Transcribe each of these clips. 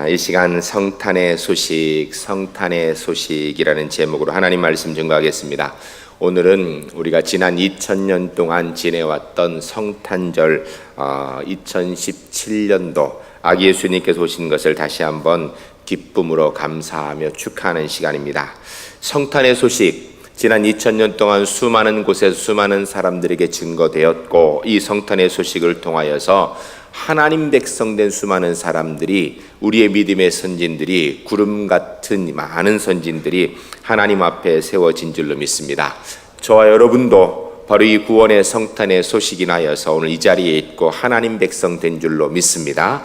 이 시간 성탄의 소식이라는 제목으로 하나님 말씀 증거하겠습니다. 오늘은 우리가 지난 2000년 동안 지내왔던 성탄절 2017년도 아기 예수님께서 오신 것을 다시 한번 기쁨으로 감사하며 축하하는 시간입니다. 성탄의 소식, 지난 2000년 동안 수많은 곳에서 수많은 사람들에게 증거되었고, 이 성탄의 소식을 통하여서 하나님 백성된 수많은 사람들이, 우리의 믿음의 선진들이, 구름 같은 많은 선진들이 하나님 앞에 세워진 줄로 믿습니다. 저와 여러분도 바로 이 구원의 성탄의 소식이 나여서 오늘 이 자리에 있고 하나님 백성 된 줄로 믿습니다.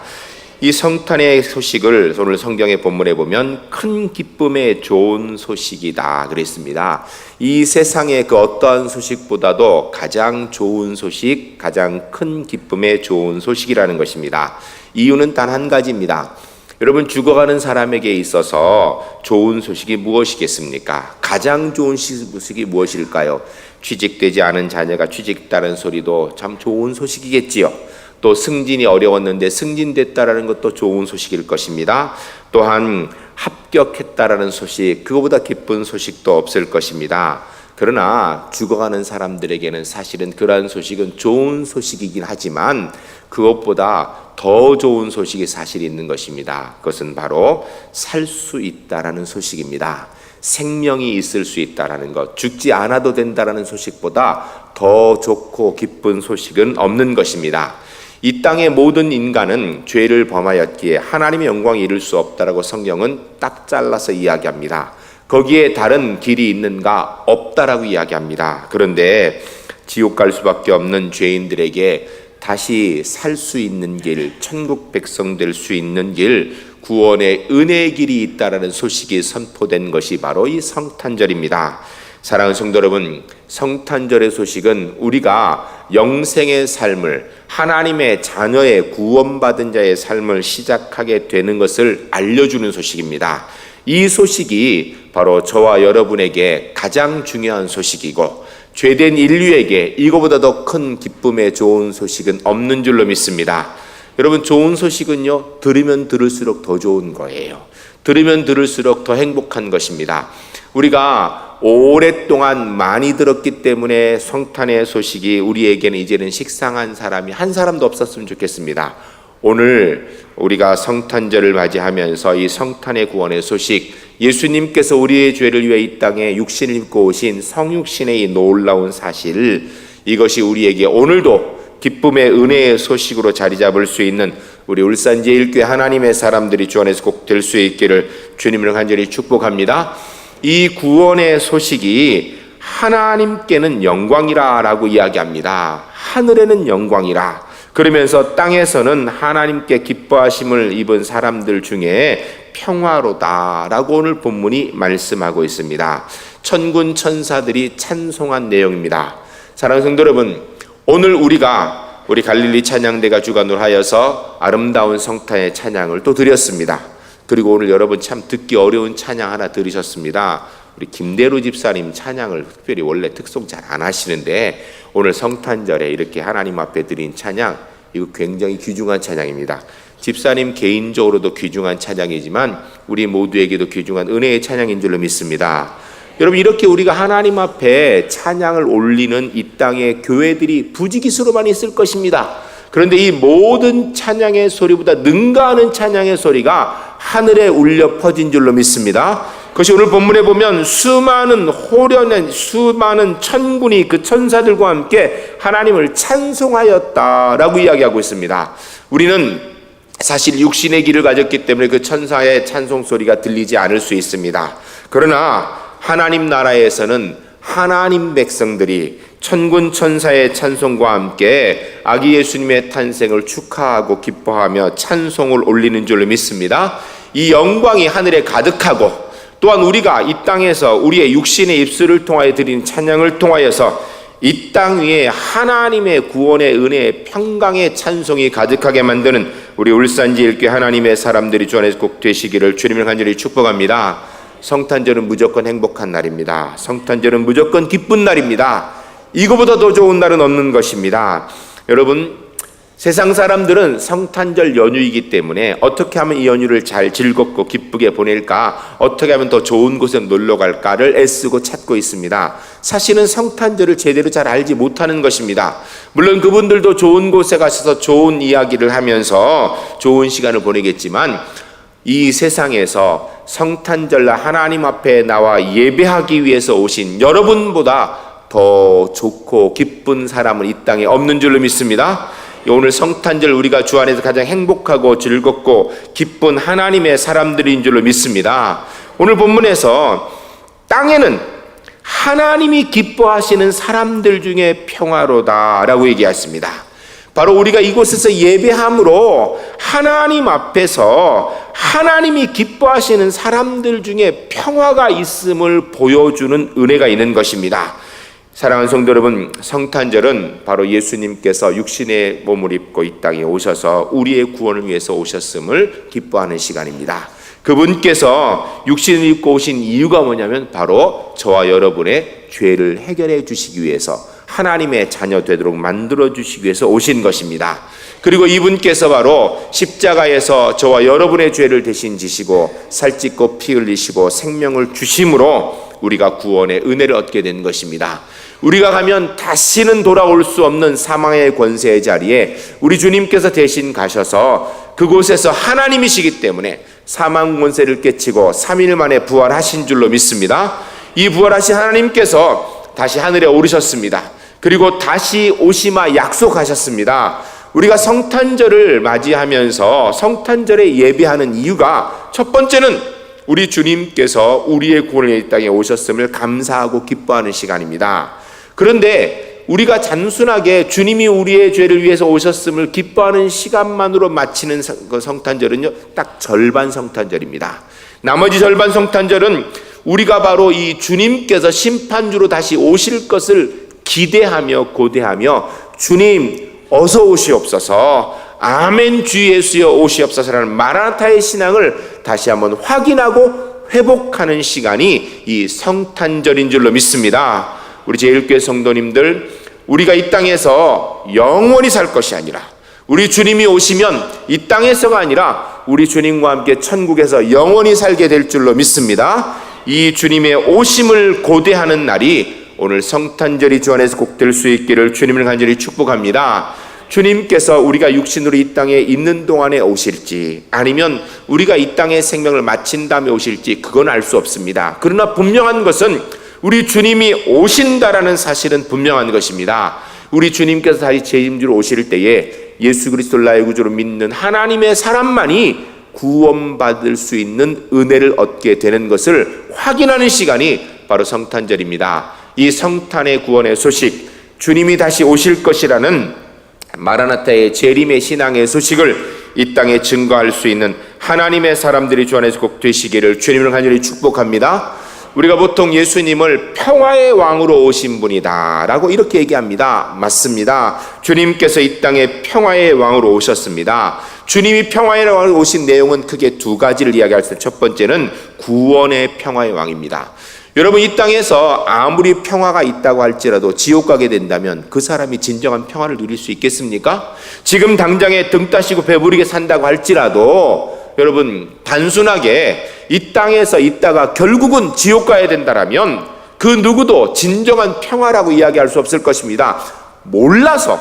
이 성탄의 소식을 오늘 성경의 본문에 보면 큰 기쁨의 좋은 소식이다 그랬습니다. 이 세상의 그 어떠한 소식보다도 가장 좋은 소식, 가장 큰 기쁨의 좋은 소식이라는 것입니다. 이유는 단 한 가지입니다. 여러분, 죽어가는 사람에게 있어서 좋은 소식이 무엇이겠습니까? 가장 좋은 소식이 무엇일까요? 취직되지 않은 자녀가 취직했다는 소리도 참 좋은 소식이겠지요. 또 승진이 어려웠는데 승진됐다라는 것도 좋은 소식일 것입니다. 또한 합격했다라는 소식, 그거보다 기쁜 소식도 없을 것입니다. 그러나 죽어가는 사람들에게는 사실은 그러한 소식은 좋은 소식이긴 하지만 그것보다 더 좋은 소식이 사실 있는 것입니다. 그것은 바로 살 수 있다라는 소식입니다. 생명이 있을 수 있다라는 것, 죽지 않아도 된다라는 소식보다 더 좋고 기쁜 소식은 없는 것입니다. 이 땅의 모든 인간은 죄를 범하였기에 하나님의 영광이 이룰 수 없다라고 성경은 딱 잘라서 이야기합니다. 거기에 다른 길이 있는가? 없다라고 이야기합니다. 그런데 지옥 갈 수밖에 없는 죄인들에게 다시 살 수 있는 길, 천국 백성 될 수 있는 길, 구원의 은혜의 길이 있다라는 소식이 선포된 것이 바로 이 성탄절입니다. 사랑하는 성도 여러분, 성탄절의 소식은 우리가 영생의 삶을, 하나님의 자녀의 구원받은 자의 삶을 시작하게 되는 것을 알려주는 소식입니다. 이 소식이 바로 저와 여러분에게 가장 중요한 소식이고, 죄된 인류에게 이거보다 더 큰 기쁨의 좋은 소식은 없는 줄로 믿습니다. 여러분, 좋은 소식은요, 들으면 들을수록 더 좋은 거예요. 들으면 들을수록 더 행복한 것입니다. 우리가 오랫동안 많이 들었기 때문에 성탄의 소식이 우리에게는 이제는 식상한 사람이 한 사람도 없었으면 좋겠습니다. 오늘 우리가 성탄절을 맞이하면서 이 성탄의 구원의 소식, 예수님께서 우리의 죄를 위해 이 땅에 육신을 입고 오신 성육신의 이 놀라운 사실, 이것이 우리에게 오늘도 기쁨의 은혜의 소식으로 자리 잡을 수 있는 우리 울산제일교회 하나님의 사람들이 주 안에서 꼭 될 수 있기를 주님을 간절히 축복합니다. 이 구원의 소식이 하나님께는 영광이라 라고 이야기합니다. 하늘에는 영광이라. 그러면서 땅에서는 하나님께 기뻐하심을 입은 사람들 중에 평화로다 라고 오늘 본문이 말씀하고 있습니다. 천군 천사들이 찬송한 내용입니다. 사랑하는 성도 여러분, 오늘 우리 갈릴리 찬양대가 주관을 하여서 아름다운 성탄의 찬양을 또 드렸습니다. 그리고 오늘 여러분 참 듣기 어려운 찬양 하나 들으셨습니다. 우리 김대루 집사님 찬양을 특별히 원래 특송 잘 안 하시는데 오늘 성탄절에 이렇게 하나님 앞에 드린 찬양, 이거 굉장히 귀중한 찬양입니다. 집사님 개인적으로도 귀중한 찬양이지만 우리 모두에게도 귀중한 은혜의 찬양인 줄로 믿습니다. 여러분, 이렇게 우리가 하나님 앞에 찬양을 올리는 이 땅의 교회들이 부지기수로만 있을 것입니다. 그런데 이 모든 찬양의 소리보다 능가하는 찬양의 소리가 하늘에 울려 퍼진 줄로 믿습니다. 그것이 오늘 본문에 보면 수많은 호련한 수많은 천군이 그 천사들과 함께 하나님을 찬송하였다라고 이야기하고 있습니다. 우리는 사실 육신의 길을 가졌기 때문에 그 천사의 찬송 소리가 들리지 않을 수 있습니다. 그러나 하나님 나라에서는 하나님 백성들이 천군 천사의 찬송과 함께 아기 예수님의 탄생을 축하하고 기뻐하며 찬송을 올리는 줄로 믿습니다. 이 영광이 하늘에 가득하고, 또한 우리가 이 땅에서 우리의 육신의 입술을 통하여 드린 찬양을 통하여서 이 땅 위에 하나님의 구원의 은혜의 평강의 찬송이 가득하게 만드는 우리 울산지일교회 하나님의 사람들이 주 안에서 꼭 되시기를 주님을 간절히 축복합니다. 성탄절은 무조건 행복한 날입니다. 성탄절은 무조건 기쁜 날입니다. 이거보다 더 좋은 날은 없는 것입니다. 여러분, 세상 사람들은 성탄절 연휴이기 때문에 어떻게 하면 이 연휴를 잘 즐겁고 기쁘게 보낼까, 어떻게 하면 더 좋은 곳에 놀러 갈까를 애쓰고 찾고 있습니다. 사실은 성탄절을 제대로 잘 알지 못하는 것입니다. 물론 그분들도 좋은 곳에 가셔서 좋은 이야기를 하면서 좋은 시간을 보내겠지만, 이 세상에서 성탄절날 하나님 앞에 나와 예배하기 위해서 오신 여러분보다 더 좋고 기쁜 사람은 이 땅에 없는 줄로 믿습니다. 오늘 성탄절 우리가 주 안에서 가장 행복하고 즐겁고 기쁜 하나님의 사람들인 줄로 믿습니다. 오늘 본문에서 땅에는 하나님이 기뻐하시는 사람들 중에 평화로다라고 얘기했습니다. 바로 우리가 이곳에서 예배함으로 하나님 앞에서 하나님이 기뻐하시는 사람들 중에 평화가 있음을 보여주는 은혜가 있는 것입니다. 사랑하는 성도 여러분, 성탄절은 바로 예수님께서 육신의 몸을 입고 이 땅에 오셔서 우리의 구원을 위해서 오셨음을 기뻐하는 시간입니다. 그분께서 육신을 입고 오신 이유가 뭐냐면 바로 저와 여러분의 죄를 해결해 주시기 위해서, 하나님의 자녀 되도록 만들어 주시기 위해서 오신 것입니다. 그리고 이분께서 바로 십자가에서 저와 여러분의 죄를 대신 지시고 살찢고 피 흘리시고 생명을 주심으로 우리가 구원의 은혜를 얻게 된 것입니다. 우리가 가면 다시는 돌아올 수 없는 사망의 권세의 자리에 우리 주님께서 대신 가셔서 그곳에서 하나님이시기 때문에 사망 권세를 깨치고 3일 만에 부활하신 줄로 믿습니다. 이 부활하신 하나님께서 다시 하늘에 오르셨습니다. 그리고 다시 오시마 약속하셨습니다. 우리가 성탄절을 맞이하면서 성탄절에 예배하는 이유가, 첫 번째는 우리 주님께서 우리의 구원을 이 땅에 오셨음을 감사하고 기뻐하는 시간입니다. 그런데 우리가 단순하게 주님이 우리의 죄를 위해서 오셨음을 기뻐하는 시간만으로 마치는 성탄절은요, 딱 절반 성탄절입니다. 나머지 절반 성탄절은 우리가 바로 이 주님께서 심판주로 다시 오실 것을 기대하며 고대하며 주님 어서 오시옵소서, 아멘 주 예수여 오시옵소서라는 마라나타의 신앙을 다시 한번 확인하고 회복하는 시간이 이 성탄절인 줄로 믿습니다. 우리 제1교회 성도님들, 우리가 이 땅에서 영원히 살 것이 아니라 우리 주님이 오시면 이 땅에서가 아니라 우리 주님과 함께 천국에서 영원히 살게 될 줄로 믿습니다. 이 주님의 오심을 고대하는 날이 오늘 성탄절이 주 안에서 꼭 될 수 있기를 주님을 간절히 축복합니다. 주님께서 우리가 육신으로 이 땅에 있는 동안에 오실지, 아니면 우리가 이 땅의 생명을 마친 다음에 오실지, 그건 알 수 없습니다. 그러나 분명한 것은 우리 주님이 오신다라는 사실은 분명한 것입니다. 우리 주님께서 다시 재림주로 오실 때에 예수 그리스도를 나의 구주로 믿는 하나님의 사람만이 구원받을 수 있는 은혜를 얻게 되는 것을 확인하는 시간이 바로 성탄절입니다. 이 성탄의 구원의 소식, 주님이 다시 오실 것이라는 마라나타의 재림의 신앙의 소식을 이 땅에 증거할 수 있는 하나님의 사람들이 주 안에서 꼭 되시기를 주님을 간절히 축복합니다. 우리가 보통 예수님을 평화의 왕으로 오신 분이다 라고 이렇게 얘기합니다. 맞습니다. 주님께서 이 땅에 평화의 왕으로 오셨습니다. 주님이 평화의 왕으로 오신 내용은 크게 두 가지를 이야기할 때, 첫 번째는 구원의 평화의 왕입니다. 여러분, 이 땅에서 아무리 평화가 있다고 할지라도 지옥 가게 된다면 그 사람이 진정한 평화를 누릴 수 있겠습니까? 지금 당장에 등 따시고 배부르게 산다고 할지라도 여러분, 단순하게 이 땅에서 있다가 결국은 지옥 가야 된다라면 그 누구도 진정한 평화라고 이야기할 수 없을 것입니다. 몰라서,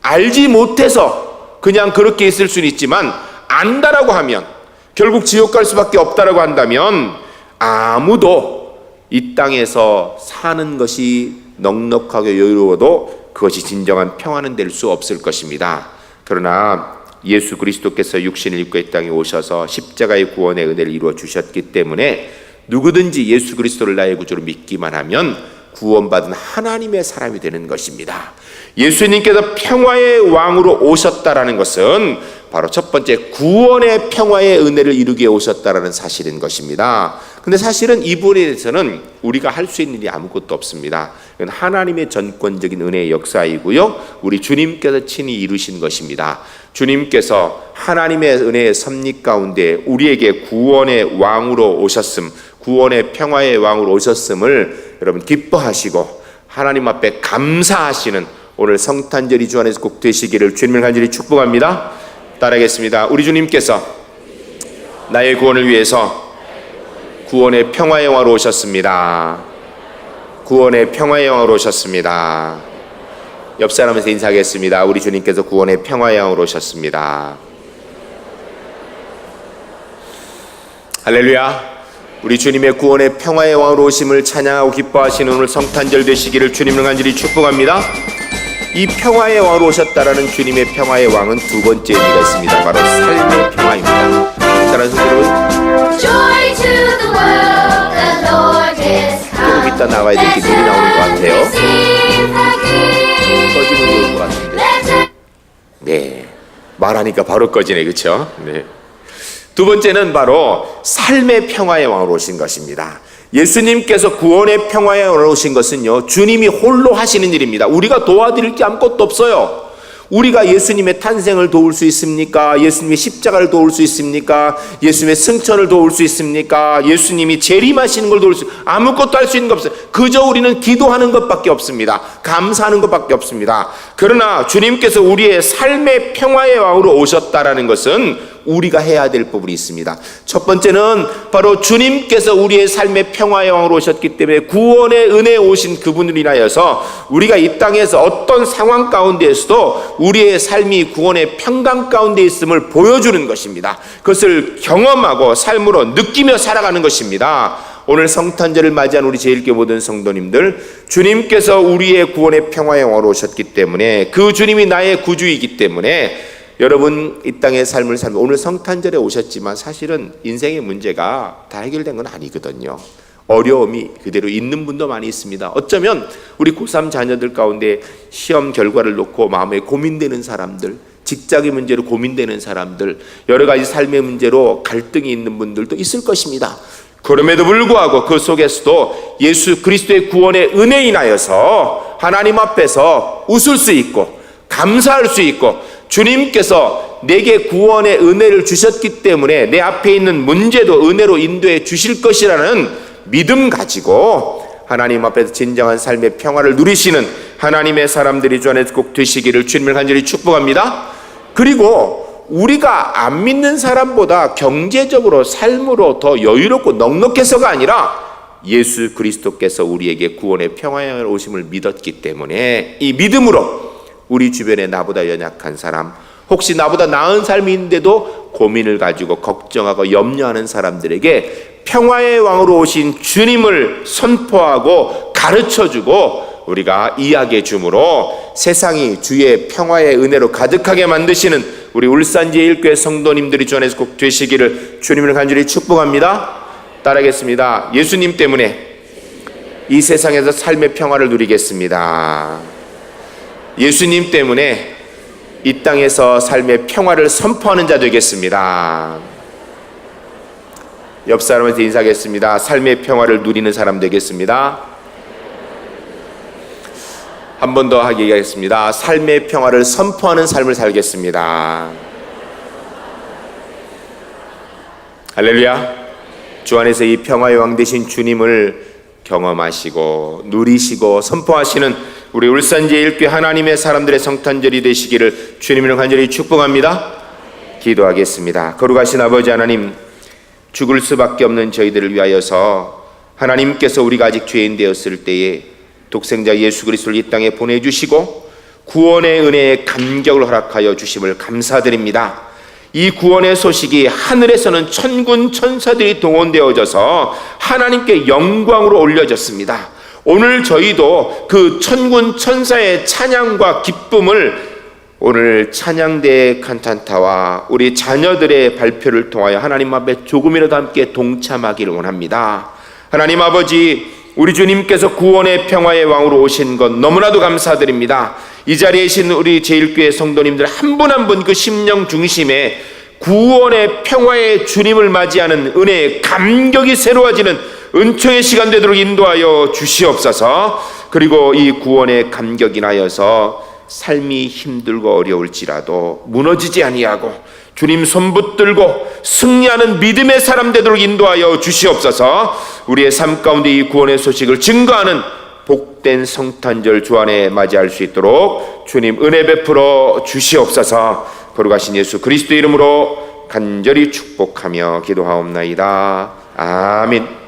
알지 못해서 그냥 그렇게 있을 수는 있지만, 안다라고 하면, 결국 지옥 갈 수밖에 없다라고 한다면 아무도 이 땅에서 사는 것이 넉넉하게 여유로워도 그것이 진정한 평화는 될 수 없을 것입니다. 그러나 예수 그리스도께서 육신을 입고 이 땅에 오셔서 십자가의 구원의 은혜를 이루어 주셨기 때문에 누구든지 예수 그리스도를 나의 구주로 믿기만 하면 구원받은 하나님의 사람이 되는 것입니다. 예수님께서 평화의 왕으로 오셨다라는 것은 바로 첫 번째 구원의 평화의 은혜를 이루게 오셨다라는 사실인 것입니다. 근데 사실은 이 부분에 대해서는 우리가 할 수 있는 일이 아무것도 없습니다. 이건 하나님의 전권적인 은혜의 역사이고요, 우리 주님께서 친히 이루신 것입니다. 주님께서 하나님의 은혜의 섭리 가운데 우리에게 구원의 왕으로 오셨음, 구원의 평화의 왕으로 오셨음을 여러분 기뻐하시고 하나님 앞에 감사하시는 오늘 성탄절이 주 안에서 꼭 되시기를 주님을 간절히 축복합니다. 따라하겠습니다. 우리 주님께서 나의 구원을 위해서 구원의 평화의 영화로 오셨습니다. 구원의 평화의 영화로 오셨습니다. 옆 사람한테 인사하겠습니다. 우리 주님께서 구원의 평화의 영화로 오셨습니다. 할렐루야. 우리 주님의 구원의 평화의 왕으로 오심을 찬양하고 기뻐하시는 오늘 성탄절 되시기를 주님을 간절히 축복합니다. 이 평화의 왕으로 오셨다라는 주님의 평화의 왕은 두 번째 의미가 있습니다. 바로 삶의 평화입니다. 사랑하는 여러분, 조금 이따 나와야 될 게 미리 나오는 것 같아요. 꺼지면 좋을 것 같은데. 네, 말하니까 바로 꺼지네, 그렇죠? 네. 두 번째는 바로 삶의 평화의 왕으로 오신 것입니다. 예수님께서 구원의 평화의 왕으로 오신 것은요, 주님이 홀로 하시는 일입니다. 우리가 도와드릴 게 아무것도 없어요. 우리가 예수님의 탄생을 도울 수 있습니까? 예수님의 십자가를 도울 수 있습니까? 예수님의 승천을 도울 수 있습니까? 예수님이 재림하시는 걸 도울 수, 아무것도 할 수 있는 거 없어요. 그저 우리는 기도하는 것밖에 없습니다. 감사하는 것밖에 없습니다. 그러나 주님께서 우리의 삶의 평화의 왕으로 오셨다라는 것은 우리가 해야 될 부분이 있습니다. 첫 번째는 바로 주님께서 우리의 삶의 평화의 왕으로 오셨기 때문에 구원의 은혜에 오신 그분을 인하여서 우리가 이 땅에서 어떤 상황 가운데에서도 우리의 삶이 구원의 평강 가운데 있음을 보여주는 것입니다. 그것을 경험하고 삶으로 느끼며 살아가는 것입니다. 오늘 성탄절을 맞이한 우리 제1교 모든 성도님들, 주님께서 우리의 구원의 평화의 왕으로 오셨기 때문에 그 주님이 나의 구주이기 때문에 여러분 이 땅의 삶을 살면, 오늘 성탄절에 오셨지만 사실은 인생의 문제가 다 해결된 건 아니거든요. 어려움이 그대로 있는 분도 많이 있습니다. 어쩌면 우리 고3 자녀들 가운데 시험 결과를 놓고 마음에 고민되는 사람들, 직장의 문제로 고민되는 사람들, 여러 가지 삶의 문제로 갈등이 있는 분들도 있을 것입니다. 그럼에도 불구하고 그 속에서도 예수 그리스도의 구원의 은혜에 인하여서 하나님 앞에서 웃을 수 있고 감사할 수 있고, 주님께서 내게 구원의 은혜를 주셨기 때문에 내 앞에 있는 문제도 은혜로 인도해 주실 것이라는 믿음 가지고 하나님 앞에서 진정한 삶의 평화를 누리시는 하나님의 사람들이 주 안에서 꼭 되시기를 주님을 간절히 축복합니다. 그리고 우리가 안 믿는 사람보다 경제적으로 삶으로 더 여유롭고 넉넉해서가 아니라 예수 그리스도께서 우리에게 구원의 평화의 오심을 믿었기 때문에 이 믿음으로 우리 주변에 나보다 연약한 사람, 혹시 나보다 나은 삶이 있는데도 고민을 가지고 걱정하고 염려하는 사람들에게 평화의 왕으로 오신 주님을 선포하고 가르쳐주고 우리가 이야기해 줌으로 세상이 주의 평화의 은혜로 가득하게 만드시는 우리 울산 제1교회 성도님들이 주 안에서 꼭 되시기를 주님을 간절히 축복합니다. 따라하겠습니다. 예수님 때문에 이 세상에서 삶의 평화를 누리겠습니다. 예수님 때문에 이 땅에서 삶의 평화를 선포하는 자 되겠습니다. 옆 사람한테 인사하겠습니다. 삶의 평화를 누리는 사람 되겠습니다. 한 번 더 하겠습니다. 삶의 평화를 선포하는 삶을 살겠습니다. 할렐루야. 주 안에서 이 평화의 왕 되신 주님을 경험하시고 누리시고 선포하시는 우리 울산 제1교회 하나님의 사람들의 성탄절이 되시기를 주님을 간절히 축복합니다. 기도하겠습니다. 거룩하신 아버지 하나님, 죽을 수밖에 없는 저희들을 위하여서 하나님께서 우리가 아직 죄인 되었을 때에 독생자 예수 그리스도를 이 땅에 보내주시고 구원의 은혜에 감격을 허락하여 주심을 감사드립니다. 이 구원의 소식이 하늘에서는 천군 천사들이 동원되어져서 하나님께 영광으로 올려졌습니다. 오늘 저희도 그 천군 천사의 찬양과 기쁨을 오늘 찬양대 칸탄타와 우리 자녀들의 발표를 통하여 하나님 앞에 조금이라도 함께 동참하기를 원합니다. 하나님 아버지, 우리 주님께서 구원의 평화의 왕으로 오신 것 너무나도 감사드립니다. 이 자리에 계신 우리 제1교회 성도님들 한 분 한 분 그 심령 중심에 구원의 평화의 주님을 맞이하는 은혜의 감격이 새로워지는 은총의 시간 되도록 인도하여 주시옵소서. 그리고 이 구원의 감격 인하여서 삶이 힘들고 어려울지라도 무너지지 아니하고 주님 손 붙들고 승리하는 믿음의 사람 되도록 인도하여 주시옵소서. 우리의 삶 가운데 이 구원의 소식을 증거하는 복된 성탄절 주안에 맞이할 수 있도록 주님 은혜 베풀어 주시옵소서. 거룩하신 예수 그리스도 이름으로 간절히 축복하며 기도하옵나이다. 아멘.